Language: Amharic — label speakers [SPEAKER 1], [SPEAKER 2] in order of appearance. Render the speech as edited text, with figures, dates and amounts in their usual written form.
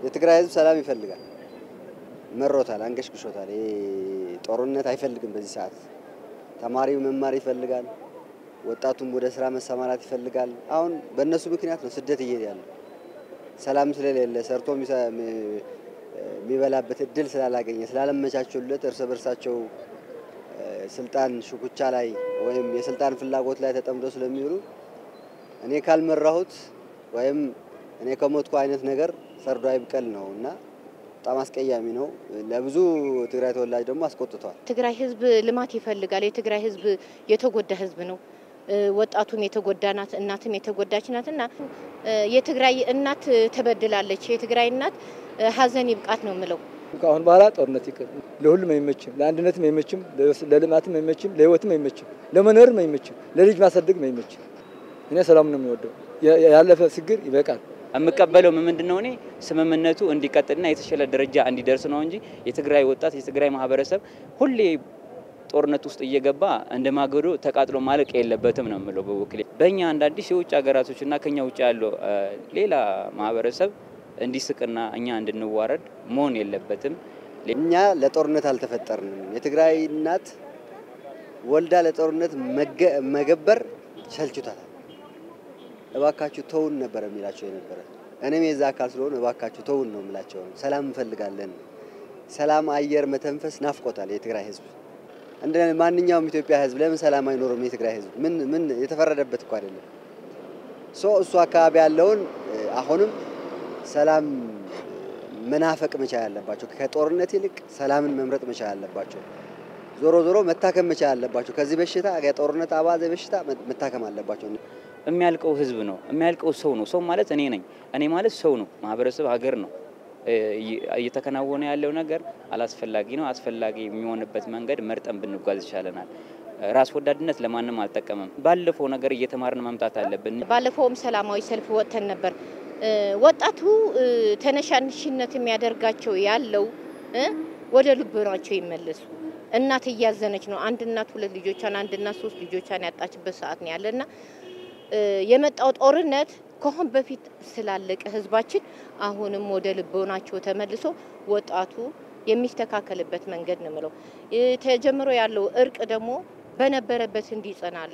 [SPEAKER 1] የትግራይ ህዝብ ሰላም ይፈልጋል መሮታል አንገሽግሾታል ጦርነት አይፈልግም በዚህ ሰዓት ተማሪው መማር ይፈልጋል ወጣቱም ወደ ስራ መሰማራት ይፈልጋል አሁን በእነሱ ምክንያት ነው ስደት እየሄደ ያለው ሰላም ስለሌለ ሰርቶ የሚበላበት እድል ስላላገኘ ስላልመቻቸውለት እርስ በርሳቸው ስልጣን ሽኩቻ ላይ ወይም የስልጣን ፍላጎት ላይ ተጠምደው ስለሚውሉ እኔ ካልመራሁት ወይም እኔ ከሞትኩ አይነት ነገር ሰርዶ አይብቀል ነውና በጣም አስቀያሚ ነው ለብዙ ትግራይ ተወላጅ ደግሞ አስቆጥቷል
[SPEAKER 2] ትግራይ ህዝብ ልማት ይፈልጋል የትግራይ ህዝብ የተጎዳ ህዝብ ነው ወጣቱም የተጎዳናት እናትም የተጎዳችናትና የትግራይ እናት ተበድላለች የትግራይ እናት ሀዘን ይብቃት ነው ምለው
[SPEAKER 3] አሁን በኋላ ጦርነት ይቀር ለሁሉም አይመችም ለአንድነትም አይመችም ለልማትም አይመችም ለህይወትም አይመችም ለመኖርም አይመችም ለልጅ ማሳደግ አይመችም እኔ ሰላም ነው የሚወደው ያለፈ ችግር ይበቃል
[SPEAKER 4] አመቀበለው ምንድነው እኔ ስምምነቱ እንዲቀጥልና የተሻለ ደረጃ እንዲደርስ ነው እንጂ የትግራይ ወጣት የትግራይ ማህበረሰብ ሁሌ ጦርነት ውስጥ እየገባ እንደማገዶ ተቃጥሎ ማለቅ የለበትም ነው ምለው በወክሌ በእኛ አንዳንድ የውጭ ሀገራቶችና ከኛ ውጭ ያለው ሌላ ማህበረሰብ እንዲስቅና እኛ እንድንዋረድ መሆን የለበትም
[SPEAKER 1] እኛ ለጦርነት አልተፈጠርንም የትግራይ እናት ወልዳ ለጦርነት መገበር ቸልችቷል እባካችሁ ተውን ነበር የሚላቸው የነበረ እኔም የዛ አካል ስለሆነ እባካችሁ ተውን ነው የምላቸው ሰላም እንፈልጋለን ሰላም አየር መተንፈስ ናፍቆታል የትግራይ ህዝብ እንደ ማንኛውም ኢትዮጵያ ህዝብ ለምን ሰላም አይኖርም የትግራይ ህዝብ ምን የተፈረደበት እኮ አይደለም እሱ አካባቢ ያለውን አሁንም ሰላም መናፈቅ መቻል አለባቸው ከጦርነት ይልቅ ሰላምን መምረጥ መቻል አለባቸው ዞሮ መታከም መቻል አለባቸው ከዚህ በሽታ የጦርነት አባዜ በሽታ መታከም አለባቸው
[SPEAKER 4] የሚያልቀው ህዝብ ነው የሚያልቀው ሰው ማለት እኔ ነኝ እኔ ማለት ሰው ነው ማህበረሰብ ሀገር ነው እየተከናወነ ያለው ነገር አላስፈላጊ ነው አስፈላጊ የሚሆንበት መንገድ መርጠን ብንጓዝ ይሻለናል ራስ ወዳድነት ለማንንም አልተጠቀመም ባለፈው ነገር እየተማርን መምጣት አለብን
[SPEAKER 2] ባለፈውም ሰላማዊ ሰልፍ ወጥተን ነበር ወጣቱ ተነሻንሽነት የሚያደርጋቸው ያለው ወደ ልቦናቸው ይመለሱ እናት እያዘነች ነው አንድ እናት ሁለት ልጆቿን አንድ እናት ሶስት ልጆቿን ያጣችበት ሰዓት ነው ያለና የመጣው ጦርነት ከሆነ በፊት ስላለቀ ህዝባችን አሁንም ወደ ልቦናቸው ተመልሶ ወጣቱ የሚስተካከልበት መንገድ ነው ማለት ተጀምሮ ያለው እርቅ ደግሞ በነበረበት እንዲጸናል